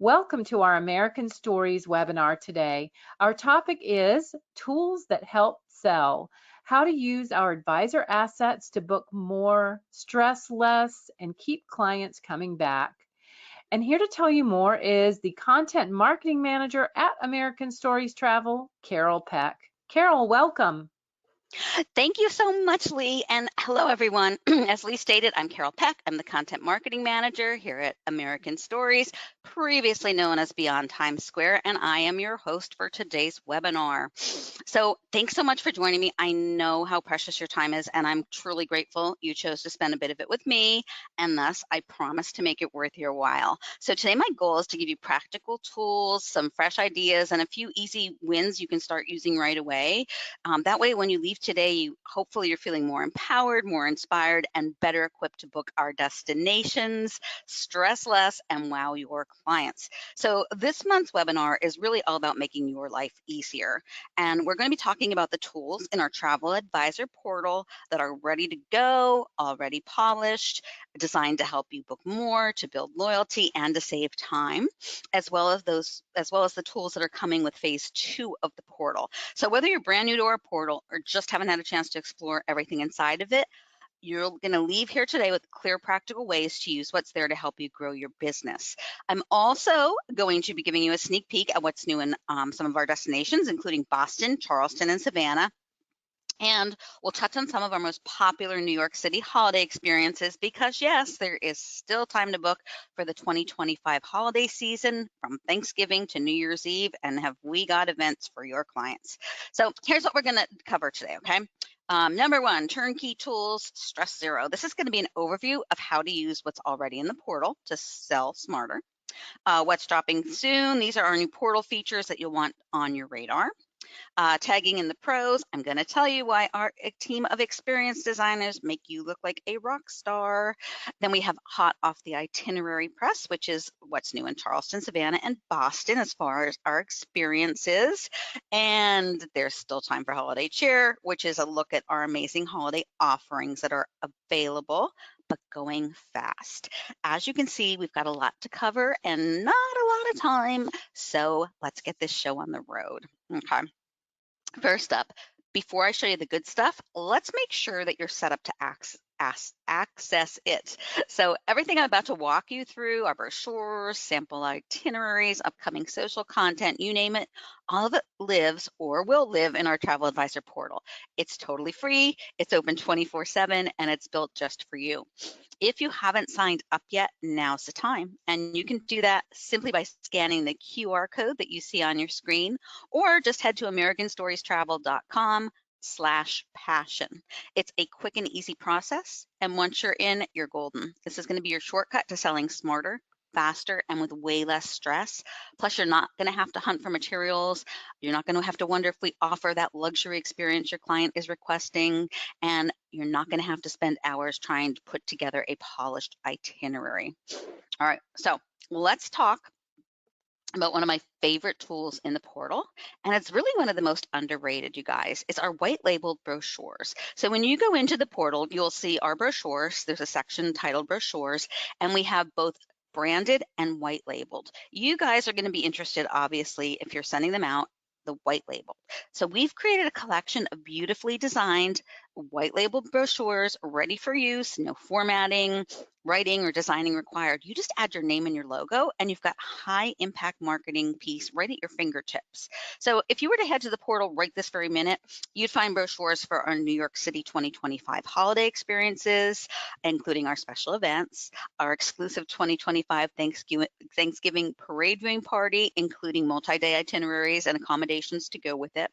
Welcome to our American Stories webinar today. Our topic is tools that help sell, how to use our advisor assets to book more, stress less, and keep clients coming back. And here to tell you more is the Content Marketing Manager at American Stories Travel, Carol Peck. Carol, welcome. Thank you so much, Lee, and hello, everyone. As Lee stated, I'm Carol Peck. I'm the Content Marketing Manager here at American Stories, previously known as Beyond Times Square, and I am your host for today's webinar. So thanks so much for joining me. I know how precious your time is, and I'm truly grateful you chose to spend a bit of it with me, and thus I promise to make it worth your while. So today my goal is to give you practical tools, some fresh ideas, and a few easy wins you can start using right away. That way, when you leave today, hopefully you're feeling more empowered, more inspired, and better equipped to book our destinations, stress less, and wow your clients. So this month's webinar is really all about making your life easier. And we're going to be talking about the tools in our travel advisor portal that are ready to go, already polished, designed to help you book more, to build loyalty, and to save time, as well as the tools that are coming with phase 2 of the portal. So whether you're brand new to our portal or just haven't had a chance to explore everything inside of it, you're going to leave here today with clear, practical ways to use what's there to help you grow your business. I'm also going to be giving you a sneak peek at what's new in some of our destinations, including Boston, Charleston, and Savannah. And we'll touch on some of our most popular New York City holiday experiences because, yes, there is still time to book for the 2025 holiday season from Thanksgiving to New Year's Eve, and have we got events for your clients. So here's what we're going to cover today, okay? Number 1, turnkey tools, stress zero. This is going to be an overview of how to use what's already in the portal to sell smarter. What's dropping soon? These are our new portal features that you'll want on your radar. Tagging in the pros, I'm going to tell you why our team of experienced designers make you look like a rock star. Then we have hot off the itinerary press, which is what's new in Charleston, Savannah, and Boston as far as our experiences. And there's still time for holiday cheer, which is a look at our amazing holiday offerings that are available, but going fast. As you can see, we've got a lot to cover and not a lot of time. So let's get this show on the road. Okay. First up, before I show you the good stuff, let's make sure that you're set up to access it. So everything I'm about to walk you through, our brochures, sample itineraries, upcoming social content, you name it, all of it lives or will live in our travel advisor portal. It's totally free, it's open 24/7, and it's built just for you. If you haven't signed up yet, now's the time. And you can do that simply by scanning the QR code that you see on your screen, or just head to americanstoriestravel.com/passion. It's a quick and easy process. And once you're in, you're golden. This is going to be your shortcut to selling smarter, faster, and with way less stress. Plus, you're not going to have to hunt for materials. You're not going to have to wonder if we offer that luxury experience your client is requesting, and you're not going to have to spend hours trying to put together a polished itinerary. All right, so let's talk about one of my favorite tools in the portal, and it's really one of the most underrated, you guys. It's our white labeled brochures. So when you go into the portal, you'll see our brochures. There's a section titled brochures, and we have both branded and white labeled. You guys are going to be interested, obviously, if you're sending them out, the white label. So we've created a collection of beautifully designed white labeled brochures ready for use, no formatting, writing, or designing required. You just add your name and your logo, and you've got high impact marketing piece right at your fingertips. So if you were to head to the portal right this very minute, you'd find brochures for our New York City 2025 holiday experiences, including our special events, our exclusive 2025 Thanksgiving parade viewing party, including multi-day itineraries and accommodations to go with it.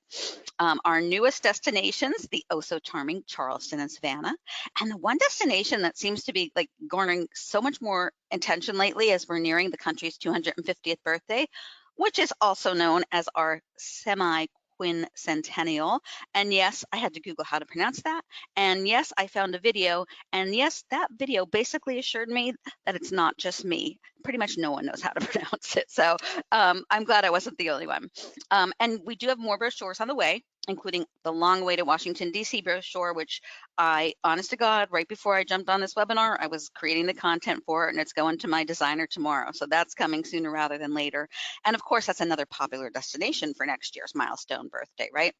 Our newest destinations, the oh so charming Charleston and Savannah, and the one destination that seems to be like garnering so much more attention lately as we're nearing the country's 250th birthday, which is also known as our semi-quincentennial. And yes, I had to Google how to pronounce that. And yes, I found a video. And yes, that video basically assured me that it's not just me. Pretty much no one knows how to pronounce it. So I'm glad I wasn't the only one. And we do have more brochures on the way. including the long-awaited Washington, D.C. brochure, which I, honest to God, right before I jumped on this webinar, I was creating the content for it, and it's going to my designer tomorrow. So that's coming sooner rather than later. And of course, that's another popular destination for next year's milestone birthday, right?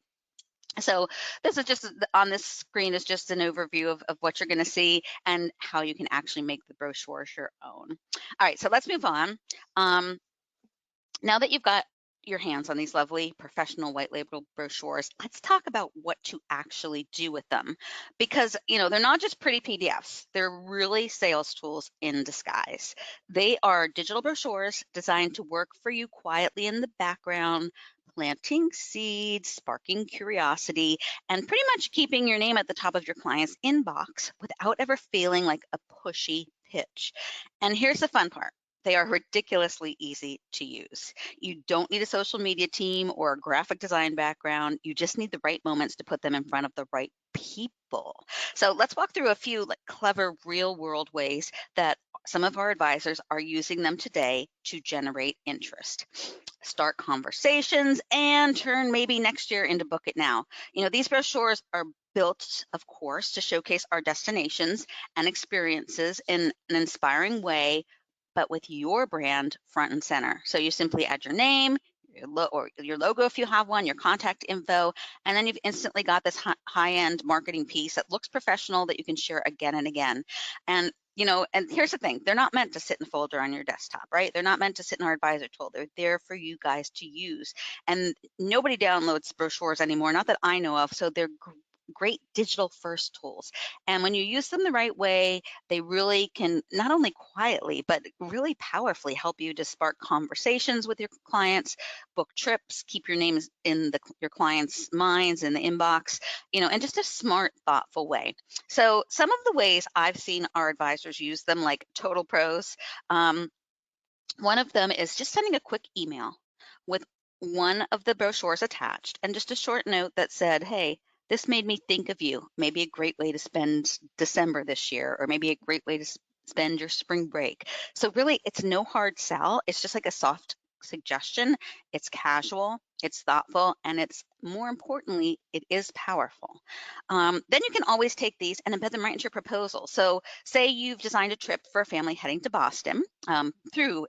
So this is just on this screen is just an overview of what you're going to see and how you can actually make the brochures your own. All right, so let's move on. Now that you've got your hands on these lovely professional white label brochures, let's talk about what to actually do with them, because they're not just pretty PDFs, they're really sales tools in disguise. They are digital brochures designed to work for you quietly in the background, planting seeds, sparking curiosity, and pretty much keeping your name at the top of your client's inbox without ever feeling like a pushy pitch. And here's the fun part. They are ridiculously easy to use. You don't need a social media team or a graphic design background. You just need the right moments to put them in front of the right people. So let's walk through a few clever real world ways that some of our advisors are using them today to generate interest. Start conversations and turn maybe next year into book it now. These brochures are built, of course, to showcase our destinations and experiences in an inspiring way, but with your brand front and center. So you simply add your name, or your logo if you have one, your contact info, and then you've instantly got this high-end marketing piece that looks professional that you can share again and again. And and here's the thing, they're not meant to sit in a folder on your desktop, right? They're not meant to sit in our advisor tool. They're there for you guys to use. And nobody downloads brochures anymore, not that I know of, so they're great digital first tools. And when you use them the right way, they really can not only quietly, but really powerfully help you to spark conversations with your clients, book trips, keep your names in your clients' minds, in the inbox, in just a smart, thoughtful way. So some of the ways I've seen our advisors use them, like total pros, one of them is just sending a quick email with one of the brochures attached and just a short note that said, hey, this made me think of you. Maybe a great way to spend December this year, or maybe a great way to spend your spring break. So really, it's no hard sell. It's just like a soft suggestion. It's casual, it's thoughtful, and it's more importantly, it is powerful. Then you can always take these and embed them right into your proposal. So say you've designed a trip for a family heading to Boston through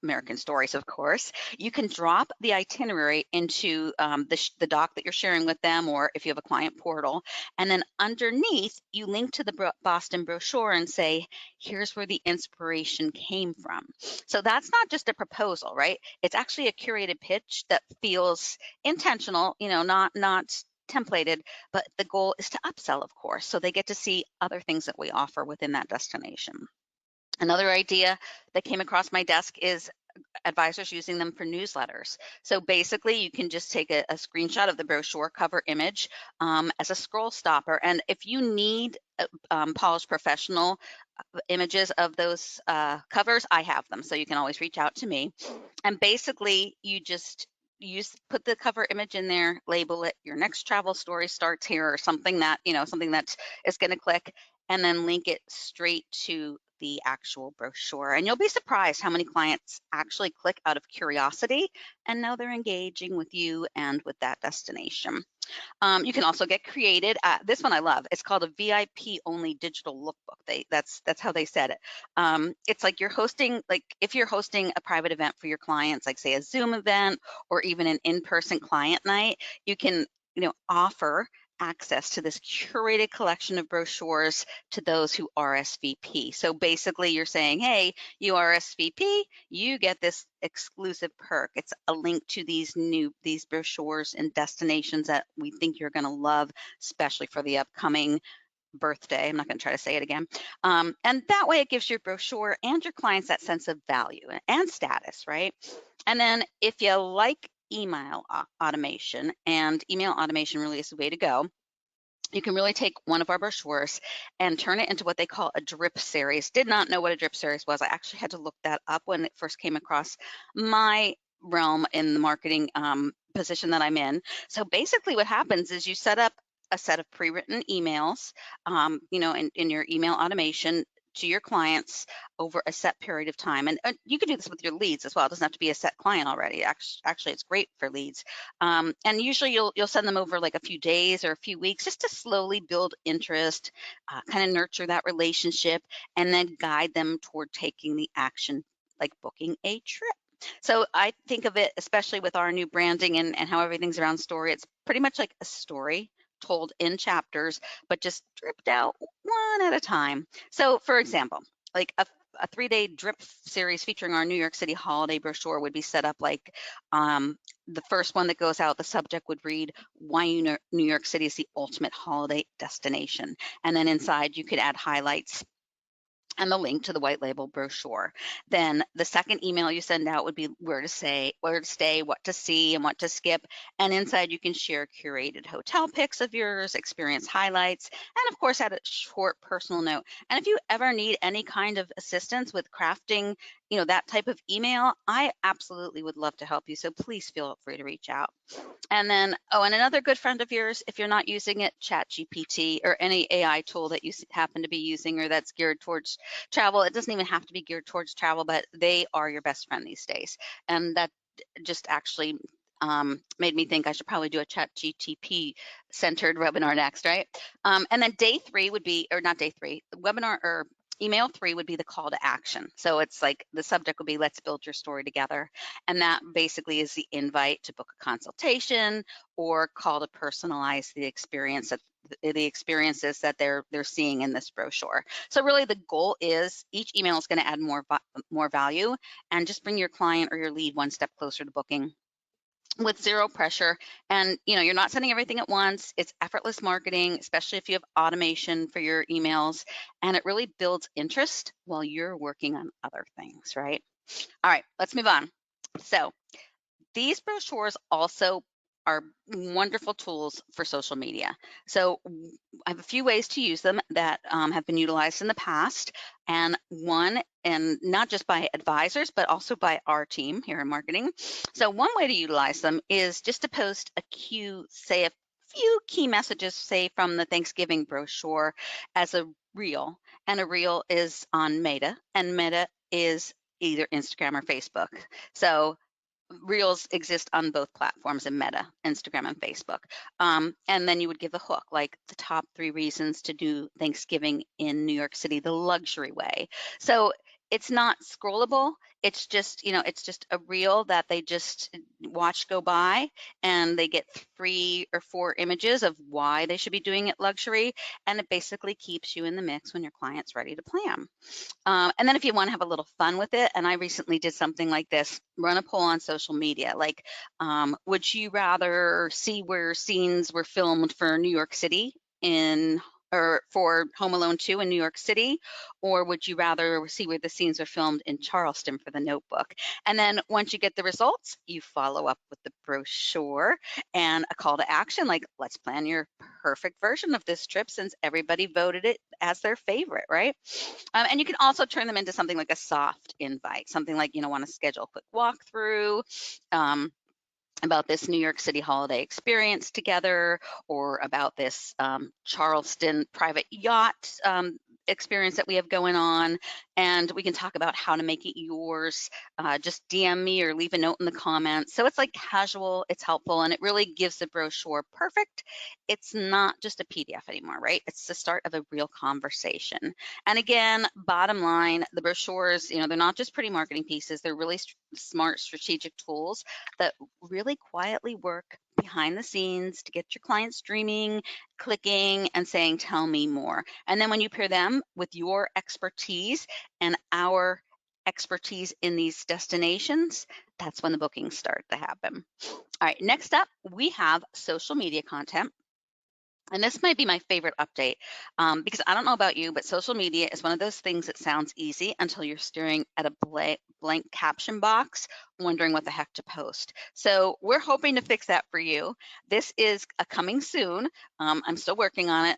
American Stories, of course. You can drop the itinerary into the doc that you're sharing with them, or if you have a client portal, and then underneath you link to the Boston brochure and say, here's where the inspiration came from. So that's not just a proposal, right? It's actually a curated pitch that feels intentional, not templated, but the goal is to upsell, of course, so they get to see other things that we offer within that destination. Another idea that came across my desk is advisors using them for newsletters. So basically, you can just take a screenshot of the brochure cover image as a scroll stopper. And if you need polished professional images of those covers, I have them. So you can always reach out to me. And basically, you just put the cover image in there, label it, your next travel story starts here, or something that is going to click, and then link it straight to the actual brochure. And you'll be surprised how many clients actually click out of curiosity, and now they're engaging with you and with that destination. You can also get created. This one I love. It's called a VIP only digital lookbook. That's how they said it. It's like if you're hosting a private event for your clients, like say a Zoom event or even an in-person client night, you can offer access to this curated collection of brochures to those who RSVP. So basically you're saying, hey, you RSVP, you get this exclusive perk. It's a link to these brochures and destinations that we think you're going to love, especially for the upcoming birthday. I'm not going to try to say it again. And that way it gives your brochure and your clients that sense of value and status, right? And then if you like email automation, and email automation really is the way to go, you can really take one of our brochures and turn it into what they call a drip series. Did not know what a drip series was. I actually had to look that up when it first came across my realm in the marketing position that I'm in. So basically what happens is you set up a set of pre-written emails, in your email automation to your clients over a set period of time. And you can do this with your leads as well. It doesn't have to be a set client already. Actually, it's great for leads. And usually you'll send them over like a few days or a few weeks just to slowly build interest, kind of nurture that relationship, and then guide them toward taking the action like booking a trip. So I think of it, especially with our new branding and how everything's around story, it's pretty much like a story told in chapters, but just dripped out one at a time. So for example, like a 3-day drip series featuring our New York City holiday brochure would be set up like the first one that goes out, the subject would read, why New York City is the ultimate holiday destination. And then inside you could add highlights and the link to the white label brochure. Then the second email you send out would be where to stay, what to see, and what to skip. And inside you can share curated hotel pics of yours, experience highlights, and of course add a short personal note. And if you ever need any kind of assistance with crafting, that type of email, I absolutely would love to help you. So please feel free to reach out. And then, and another good friend of yours, if you're not using it, ChatGPT or any AI tool that you happen to be using or that's geared towards travel. It doesn't even have to be geared towards travel, but they are your best friend these days. And that just actually made me think I should probably do a ChatGPT centered webinar next, right? And then day 3 would be, or not day 3, webinar or email 3 would be the call to action. So it's like the subject would be, let's build your story together. And that basically is the invite to book a consultation or call to personalize the experiences that they're seeing in this brochure. So really the goal is each email is going to add more value and just bring your client or your lead one step closer to booking with zero pressure. And you're not sending everything at once. It's effortless marketing, especially if you have automation for your emails, and it really builds interest while you're working on other things, right? All right, let's move on. So these brochures also are wonderful tools for social media. So I have a few ways to use them that have been utilized in the past. And not just by advisors, but also by our team here in marketing. So one way to utilize them is just to post a few key messages, say from the Thanksgiving brochure as a reel. And a reel is on Meta, and Meta is either Instagram or Facebook. So Reels exist on both platforms in Meta, Instagram and Facebook. And then you would give a hook, like the top 3 reasons to do Thanksgiving in New York City the luxury way. So it's not scrollable. It's just, it's just a reel that they just watch go by, and they get 3 or 4 images of why they should be doing it luxury. And it basically keeps you in the mix when your client's ready to plan. And then if you want to have a little fun with it, and I recently did something like this, run a poll on social media, like, would you rather see where scenes were filmed for New York City or for Home Alone 2 in New York City, or would you rather see where the scenes are filmed in Charleston for The Notebook? And then once you get the results, you follow up with the brochure and a call to action, like, let's plan your perfect version of this trip since everybody voted it as their favorite, right? And you can also turn them into something like a soft invite, something like, want to schedule a quick walkthrough, about this New York City holiday experience together, or about this Charleston private yacht experience that we have going on, and we can talk about how to make it yours. Just DM me or leave a note in the comments. So it's like casual, it's helpful, and it really gives the brochure perfect. It's not just a PDF anymore, right? It's the start of a real conversation. And again, bottom line, the brochures, they're not just pretty marketing pieces. They're really smart strategic tools that really quietly work behind the scenes to get your clients streaming, clicking, and saying, tell me more. And then when you pair them with your expertise and our expertise in these destinations, that's when the bookings start to happen. All right, next up, we have social media content. And this might be my favorite update because I don't know about you, but social media is one of those things that sounds easy until you're staring at a blank caption box, wondering what the heck to post. So we're hoping to fix that for you. This is coming soon. I'm still working on it,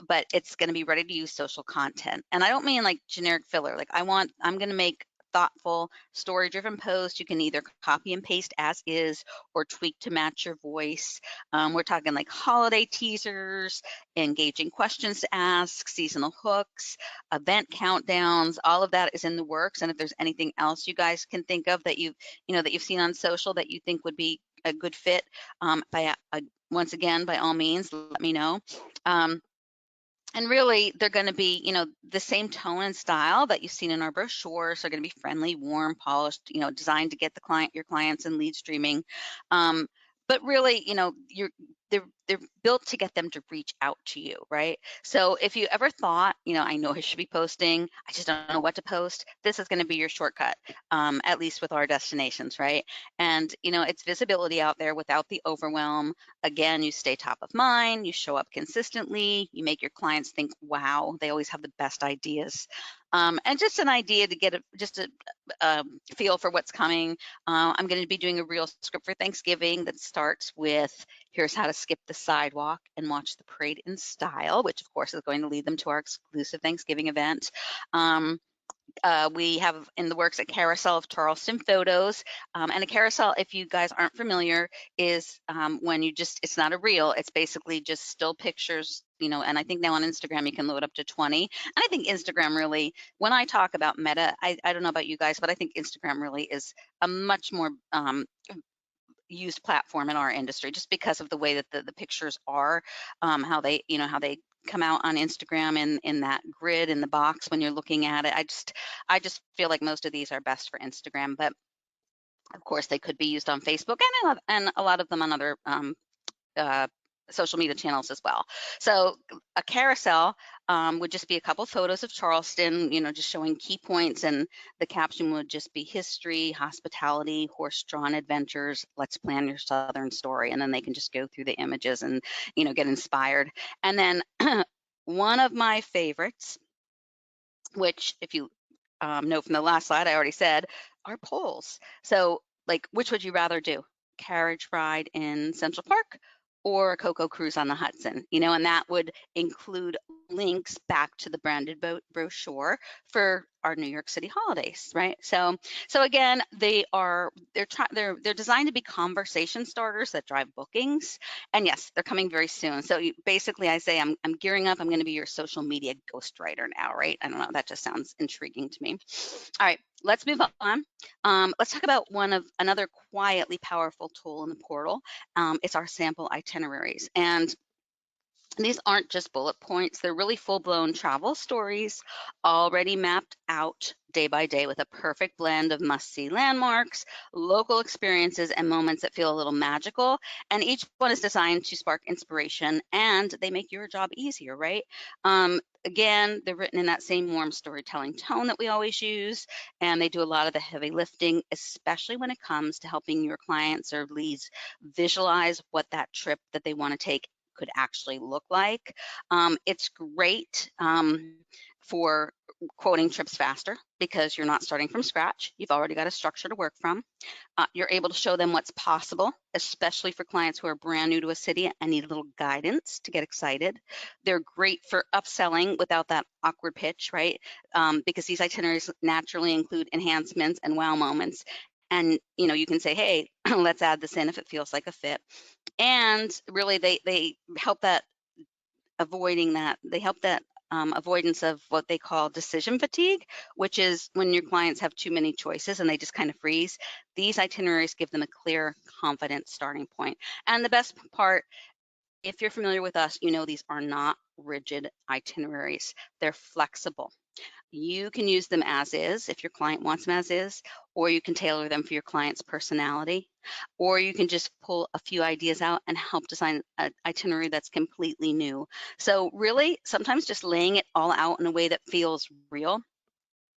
but it's going to be ready to use social content. And I don't mean like generic filler. Like I'm going to make thoughtful, story-driven post. You can either copy and paste as is or tweak to match your voice. We're talking like holiday teasers, engaging questions to ask, seasonal hooks, event countdowns. All of that is in the works. And if there's anything else you guys can think of that you've seen on social that you think would be a good fit, once again, by all means, let me know. And really, they're going to be, the same tone and style that you've seen in our brochures. They're going to be friendly, warm, polished, designed to get your clients in lead streaming. But really, they're built to get them to reach out to you, right? So if you ever thought, I know I should be posting, I just don't know what to post, this is going to be your shortcut, at least with our destinations, right? And, it's visibility out there without the overwhelm. Again, you stay top of mind, you show up consistently, you make your clients think, wow, they always have the best ideas. And just an idea to get a feel for what's coming. I'm going to be doing a real script for Thanksgiving that starts with, here's how to skip the sidewalk and watch the parade in style, which of course is going to lead them to our exclusive Thanksgiving event. We have in the works a carousel of Charleston photos. And a carousel, if you guys aren't familiar, is when it's not a reel, it's basically just still pictures, and I think now on Instagram you can load up to 20. And I think Instagram really, when I talk about Meta, I don't know about you guys, but I think Instagram really is a much more used platform in our industry, just because of the way that the pictures are, how they come out on Instagram in that grid in the box when you're looking at it. I just feel like most of these are best for Instagram, but of course they could be used on Facebook and a lot of them on other uh, social media channels as well. So a carousel would just be a couple photos of Charleston, just showing key points, and the caption would just be history, hospitality, horse-drawn adventures, let's plan your Southern story. And then they can just go through the images and, get inspired. And then one of my favorites, which if you know from the last slide, I already said, are polls. So like, which would you rather do? Carriage ride in Central Park or a cocoa cruise on the Hudson, and that would include links back to the branded brochure for our New York City holidays, right? So again, they're designed to be conversation starters that drive bookings, and yes, they're coming very soon. So basically, I say I'm gearing up. I'm going to be your social media ghostwriter now, right? I don't know. That just sounds intriguing to me. All right, let's move on. Let's talk about another quietly powerful tool in the portal. It's our sample itineraries. And these aren't just bullet points, they're really full-blown travel stories already mapped out day by day with a perfect blend of must-see landmarks, local experiences, and moments that feel a little magical. And each one is designed to spark inspiration, and they make your job easier, right? Again, they're written in that same warm storytelling tone that we always use, and they do a lot of the heavy lifting, especially when it comes to helping your clients or leads visualize what that trip that they want to take could actually look like. It's great for quoting trips faster because you're not starting from scratch. You've already got a structure to work from. You're able to show them what's possible, especially for clients who are brand new to a city and need a little guidance to get excited. They're great for upselling without that awkward pitch, right? Because these itineraries naturally include enhancements and wow moments. And you can say, hey, let's add this in if it feels like a fit. And really, they help that avoidance of what they call decision fatigue, which is when your clients have too many choices and they just kind of freeze. These itineraries give them a clear, confident starting point. And the best part, if you're familiar with us, these are not rigid itineraries. They're flexible. You can use them as is if your client wants them as is, or you can tailor them for your client's personality, or you can just pull a few ideas out and help design an itinerary that's completely new. So really, sometimes just laying it all out in a way that feels real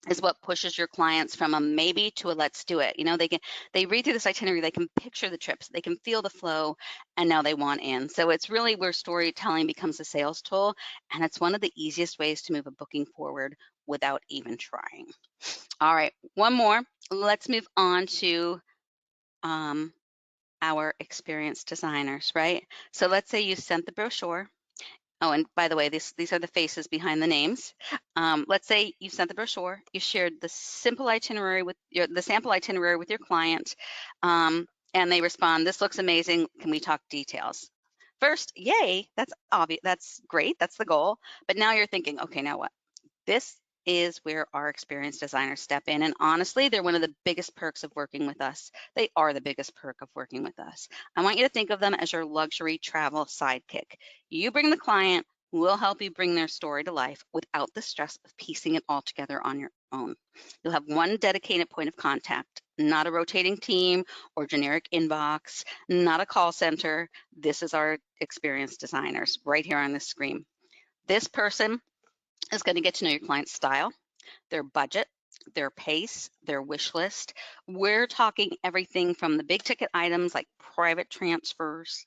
is what pushes your clients from a maybe to a let's do it. They read through this itinerary, they can picture the trips, they can feel the flow, and now they want in. So it's really where storytelling becomes a sales tool, and it's one of the easiest ways to move a booking forward without even trying. All right, one more. Let's move on to our experienced designers, right? So let's say you sent the brochure Oh, and by the way, these are the faces behind the names. Let's say you sent the brochure, you shared the sample itinerary with your client, and they respond, "This looks amazing. Can we talk details?" First, yay, that's obvious. That's great. That's the goal. But now you're thinking, okay, now what? This is where our experienced designers step in. And honestly, they're one of the biggest perks of working with us. They are the biggest perk of working with us. I want you to think of them as your luxury travel sidekick. You bring the client, we'll help you bring their story to life without the stress of piecing it all together on your own. You'll have one dedicated point of contact, not a rotating team or generic inbox, not a call center. This is our experienced designers right here on the screen. This person is going to get to know your client's style, their budget, their pace, their wish list. We're talking everything from the big ticket items like private transfers,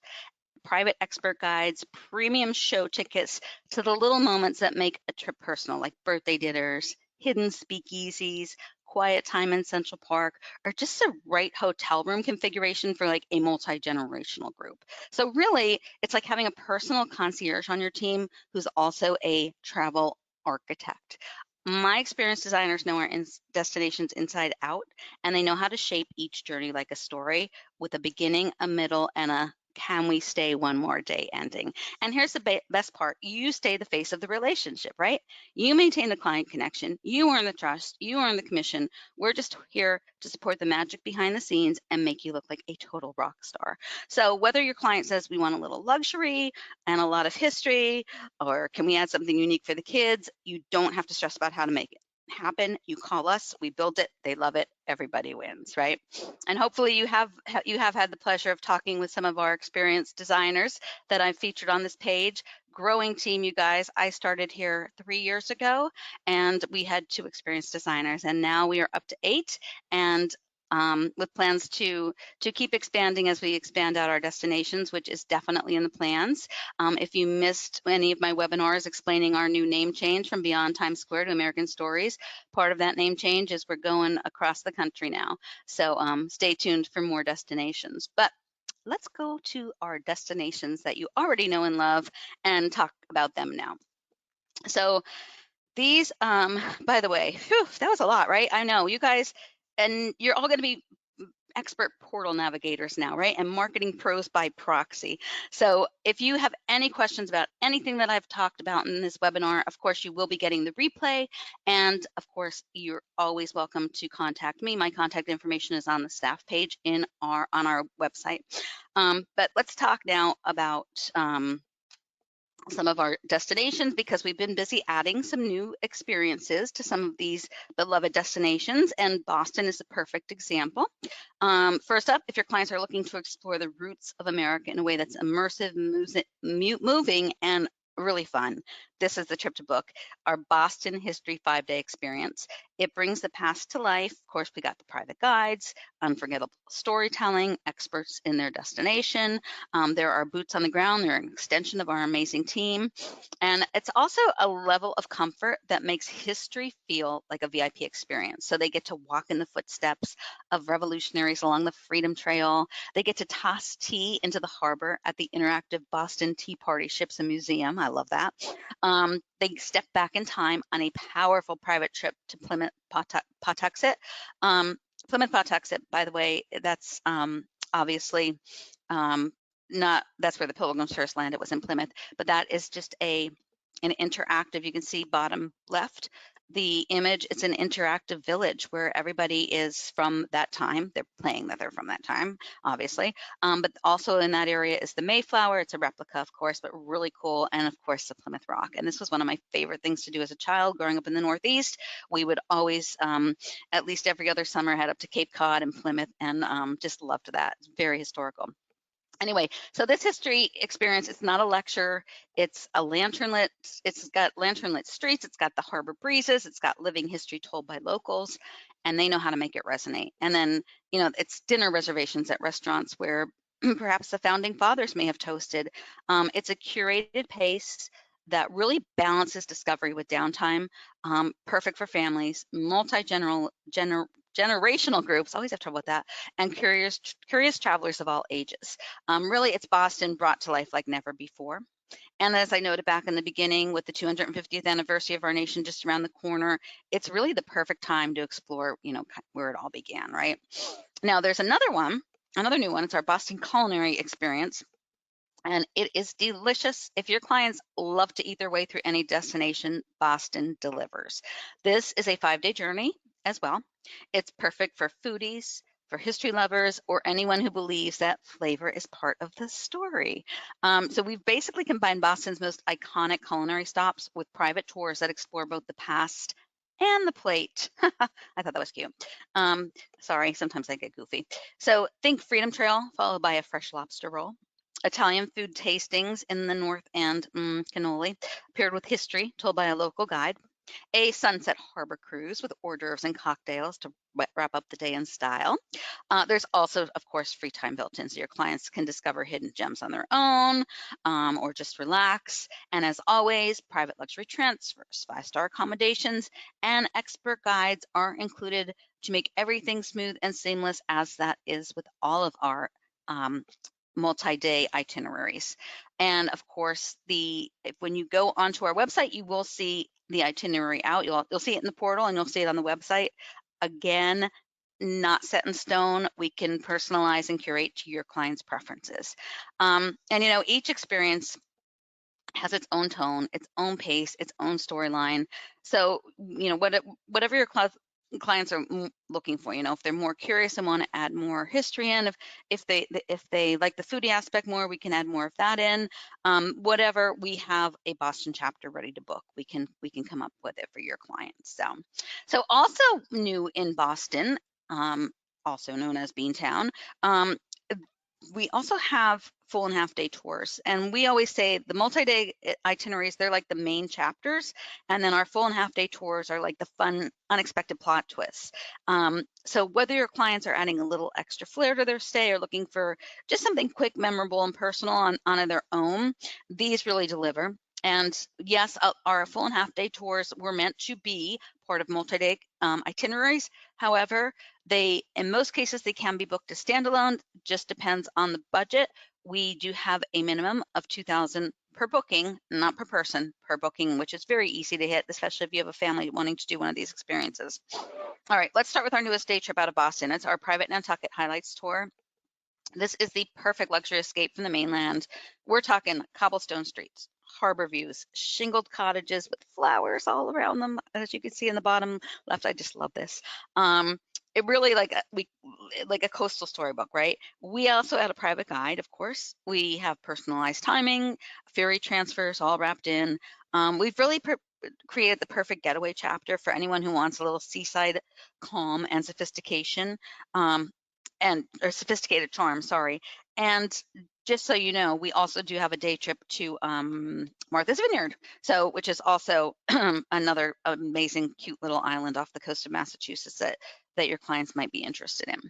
private expert guides, premium show tickets, to the little moments that make a trip personal, like birthday dinners, hidden speakeasies, quiet time in Central Park, or just the right hotel room configuration for like a multi-generational group. So really, it's like having a personal concierge on your team who's also a travel architect. My experienced designers know our destinations inside out, and they know how to shape each journey like a story with a beginning, a middle, and a can we stay one more day ending. And here's the best part. You stay the face of the relationship, right? You maintain the client connection. You earn the trust. You earn the commission. We're just here to support the magic behind the scenes and make you look like a total rock star. So whether your client says we want a little luxury and a lot of history, or can we add something unique for the kids, you don't have to stress about how to make it happen. You call us, we build it, they love it, everybody wins, right? And hopefully you have had the pleasure of talking with some of our experienced designers that I've featured on this page. Growing team, you guys. I started here 3 years ago, and we had 2 experienced designers, and now we are up to 8, and with plans to keep expanding as we expand out our destinations, which is definitely in the plans. If you missed any of my webinars explaining our new name change from Beyond Times Square to American Stories, part of that name change is we're going across the country now. So stay tuned for more destinations. But let's go to our destinations that you already know and love and talk about them now. So these, by the way, whew, that was a lot, right? I know you guys, and you're all going to be expert portal navigators now, right? And marketing pros by proxy. So if you have any questions about anything that I've talked about in this webinar, of course, you will be getting the replay. And of course, you're always welcome to contact me. My contact information is on the staff page on our website. But let's talk now about some of our destinations, because we've been busy adding some new experiences to some of these beloved destinations, and Boston is a perfect example. First up, if your clients are looking to explore the roots of America in a way that's immersive, moving, and really fun, this is the trip to book, our Boston History 5-day experience. It brings the past to life. Of course, we got the private guides, unforgettable storytelling, experts in their destination. There are boots on the ground. They're an extension of our amazing team. And it's also a level of comfort that makes history feel like a VIP experience. So they get to walk in the footsteps of revolutionaries along the Freedom Trail. They get to toss tea into the harbor at the interactive Boston Tea Party Ships and Museum. I love that. They step back in time on a powerful private trip to Plymouth Pawtuxet. Plymouth Pawtuxet, by the way, that's obviously that's where the Pilgrims first landed, was in Plymouth, but that is just an interactive, you can see bottom left, the image, it's an interactive village where everybody is from that time. They're playing that they're from that time, obviously. But also in that area is the Mayflower. It's a replica, of course, but really cool. And of course, the Plymouth Rock. And this was one of my favorite things to do as a child growing up in the Northeast. We would always, at least every other summer, head up to Cape Cod and Plymouth, and just loved that. It's very historical. Anyway, so this history experience, it's not a lecture, it's a lanternlit, it's got lanternlit streets, it's got the harbor breezes, it's got living history told by locals, and they know how to make it resonate. And then, it's dinner reservations at restaurants where perhaps the founding fathers may have toasted. It's a curated pace that really balances discovery with downtime, perfect for families, generational groups, always have trouble with that, and curious travelers of all ages. Really, it's Boston brought to life like never before. And as I noted back in the beginning, with the 250th anniversary of our nation just around the corner, it's really the perfect time to explore, where it all began, right? Now, there's another new one. It's our Boston Culinary Experience. And it is delicious. If your clients love to eat their way through any destination, Boston delivers. This is a 5-day journey as well. It's perfect for foodies, for history lovers, or anyone who believes that flavor is part of the story. So we've basically combined Boston's most iconic culinary stops with private tours that explore both the past and the plate. I thought that was cute. Sorry, sometimes I get goofy. So think Freedom Trail followed by a fresh lobster roll. Italian food tastings in the North End, cannoli, paired with history told by a local guide. A sunset harbor cruise with hors d'oeuvres and cocktails to wrap up the day in style. There's also, of course, free time built in, so your clients can discover hidden gems on their own, or just relax. And as always, private luxury transfers, 5-star accommodations, and expert guides are included to make everything smooth and seamless, as that is with all of our multi-day itineraries. And of course, when you go onto our website, you will see the itinerary out. You'll see it in the portal, and you'll see it on the website. Again, not set in stone. We can personalize and curate to your client's preferences. And each experience has its own tone, its own pace, its own storyline. So, whatever your clients are looking for, if they're more curious and want to add more history in, if they like the foodie aspect more, we can add more of that in. Whatever, we have a Boston chapter ready to book. We can come up with it for your clients. So also new in Boston, also known as Beantown, we also have full and half day tours. And we always say the multi-day itineraries, they're like the main chapters. And then our full and half day tours are like the fun, unexpected plot twists. So whether your clients are adding a little extra flair to their stay or looking for just something quick, memorable, and personal on their own, these really deliver. And yes, our full and half day tours were meant to be part of multi-day itineraries. However, in most cases, they can be booked as standalone, just depends on the budget. We do have a minimum of $2,000 per booking, not per person, per booking, which is very easy to hit, especially if you have a family wanting to do one of these experiences. All right, let's start with our newest day trip out of Boston. It's our private Nantucket Highlights Tour. This is the perfect luxury escape from the mainland. We're talking cobblestone streets, harbor views, shingled cottages with flowers all around them, as you can see in the bottom left. I just love this. It really like a coastal storybook, right? We also add a private guide, of course. We have personalized timing, ferry transfers all wrapped in. We've really created the perfect getaway chapter for anyone who wants a little seaside calm and sophistication. Or sophisticated charm, sorry. And just so you know, we also do have a day trip to Martha's Vineyard, which is also another amazing, cute little island off the coast of Massachusetts that your clients might be interested in.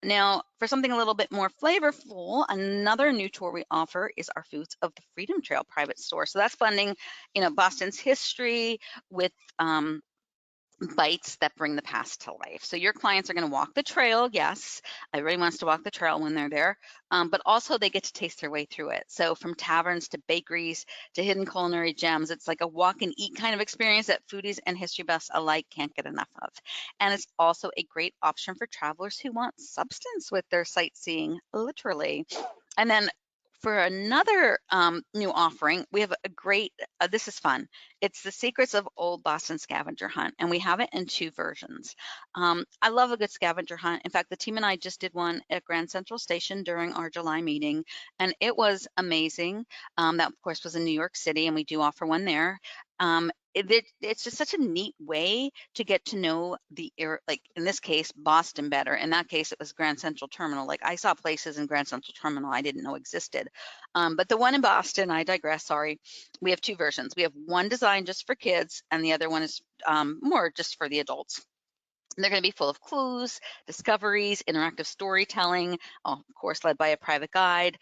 Now, for something a little bit more flavorful, another new tour we offer is our Foods of the Freedom Trail private store. So that's blending, Boston's history with bites that bring the past to life. So your clients are going to walk the trail. Yes, everybody wants to walk the trail when they're there, but also they get to taste their way through it. So from taverns to bakeries to hidden culinary gems, it's like a walk and eat kind of experience that foodies and history buffs alike can't get enough of. And it's also a great option for travelers who want substance with their sightseeing, literally. And then for another new offering, we have a great, this is fun. It's the Secrets of Old Boston Scavenger Hunt, and we have it in 2 versions. I love a good scavenger hunt. In fact, the team and I just did one at Grand Central Station during our July meeting, and it was amazing. That, of course, was in New York City, and we do offer one there. It's just such a neat way to get to know like in this case, Boston better. In that case, it was Grand Central Terminal. Like I saw places in Grand Central Terminal I didn't know existed. But the one in Boston, I digress, sorry. We have 2 versions. We have one designed just for kids, and the other one is more just for the adults. They're going to be full of clues, discoveries, interactive storytelling, of course, led by a private guide.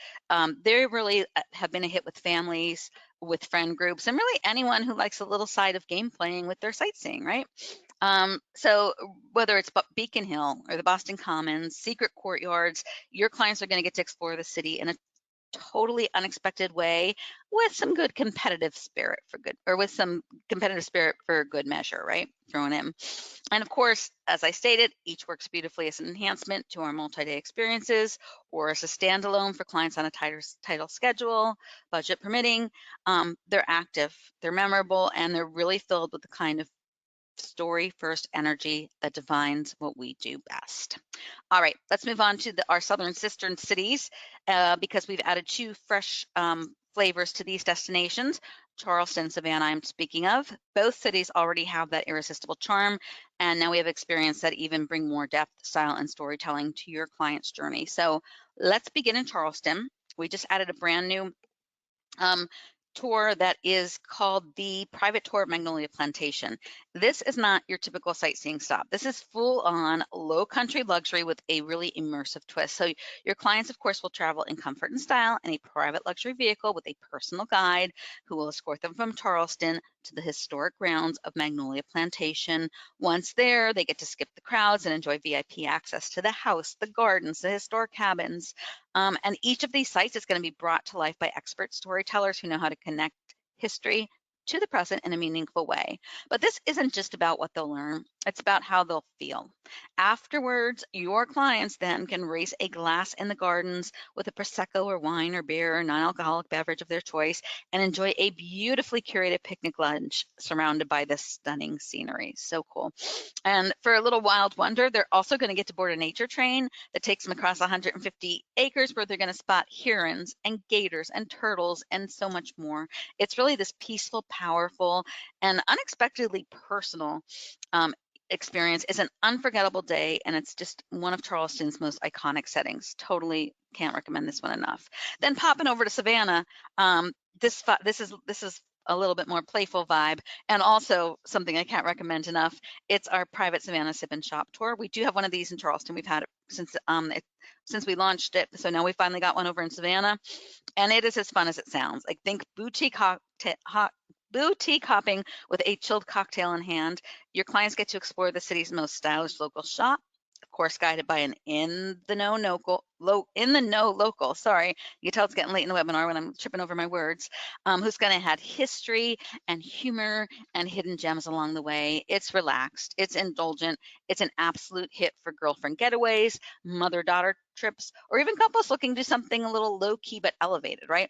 They really have been a hit with families, with friend groups, and really anyone who likes a little side of game playing with their sightseeing, right? So whether it's Beacon Hill or the Boston Commons, secret courtyards, your clients are going to get to explore the city in a totally unexpected way with some good competitive spirit for good, or with some competitive spirit for good measure, right? Thrown in. And of course, as I stated, each works beautifully as an enhancement to our multi-day experiences or as a standalone for clients on a title schedule, budget permitting. They're active, they're memorable, and they're really filled with the kind of story first energy that defines what we do best. All right, let's move on to our southern sister cities because we've added 2 fresh flavors to these destinations. Charleston and Savannah, I'm speaking of. Both cities already have that irresistible charm, and now we have experience that even bring more depth, style, and storytelling to your client's journey. So let's begin in Charleston. We just added a brand new tour that is called the Private Tour of Magnolia Plantation. This is not your typical sightseeing stop. This is full on low country luxury with a really immersive twist. So your clients, of course, will travel in comfort and style in a private luxury vehicle with a personal guide who will escort them from Charleston to the historic grounds of Magnolia Plantation. Once there, they get to skip the crowds and enjoy VIP access to the house, the gardens, the historic cabins. And each of these sites is going to be brought to life by expert storytellers who know how to connect history to the present in a meaningful way. But this isn't just about what they'll learn, it's about how they'll feel. Afterwards, your clients then can raise a glass in the gardens with a Prosecco or wine or beer or non-alcoholic beverage of their choice and enjoy a beautifully curated picnic lunch surrounded by this stunning scenery. So cool. And for a little wild wonder, they're also going to get to board a nature train that takes them across 150 acres where they're going to spot herons and gators and turtles and so much more. It's really this peaceful, powerful, and unexpectedly personal experience. It's an unforgettable day, and it's just one of Charleston's most iconic settings. Totally can't recommend this one enough. Then popping over to Savannah, this is a little bit more playful vibe, and also something I can't recommend enough. It's our private Savannah Sip and Shop tour. We do have one of these in Charleston. We've had it since we launched it, so now we finally got one over in Savannah, and it is as fun as it sounds. Like, think boutique hopping with a chilled cocktail in hand. Your clients get to explore the city's most stylish local shop, of course, guided by an in the know local. Sorry, you can tell it's getting late in the webinar when I'm tripping over my words. Who's going to add history and humor and hidden gems along the way. It's relaxed, it's indulgent, it's an absolute hit for girlfriend getaways, mother-daughter trips, or even couples looking to do something a little low-key but elevated, right?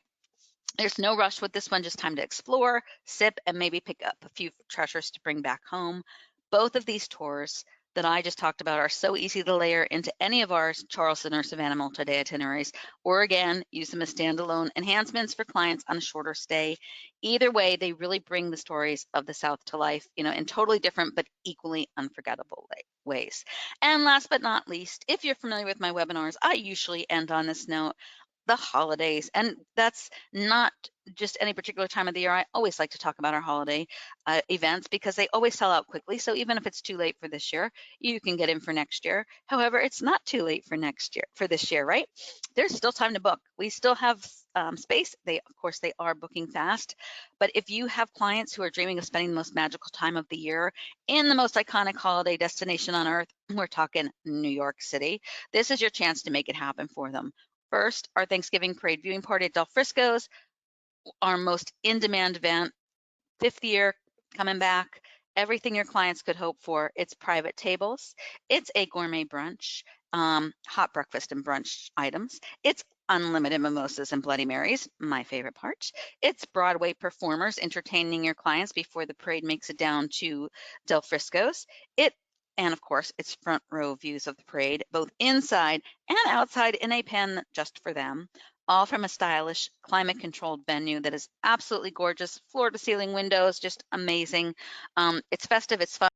There's no rush with this one, just time to explore, sip, and maybe pick up a few treasures to bring back home. Both of these tours that I just talked about are so easy to layer into any of our Charleston or Savannah multi-day itineraries, or again, use them as standalone enhancements for clients on a shorter stay. Either way, they really bring the stories of the South to life, in totally different but equally unforgettable ways. And last but not least, if you're familiar with my webinars, I usually end on this note: the holidays. And that's not just any particular time of the year. I always like to talk about our holiday events because they always sell out quickly. So even if it's too late for this year, you can get in for next year. However, it's not too late for this year, right? There's still time to book. We still have space. Of course, they are booking fast. But if you have clients who are dreaming of spending the most magical time of the year in the most iconic holiday destination on earth, we're talking New York City, this is your chance to make it happen for them. First, our Thanksgiving parade viewing party at Del Frisco's, our most in-demand event, 5th year coming back, everything your clients could hope for. It's private tables, it's a gourmet brunch, hot breakfast and brunch items, it's unlimited mimosas and Bloody Marys, my favorite part. It's Broadway performers entertaining your clients before the parade makes it down to Del Frisco's. And of course, it's front row views of the parade, both inside and outside in a pen just for them, all from a stylish, climate-controlled venue that is absolutely gorgeous, floor-to-ceiling windows, just amazing. It's festive, it's fun.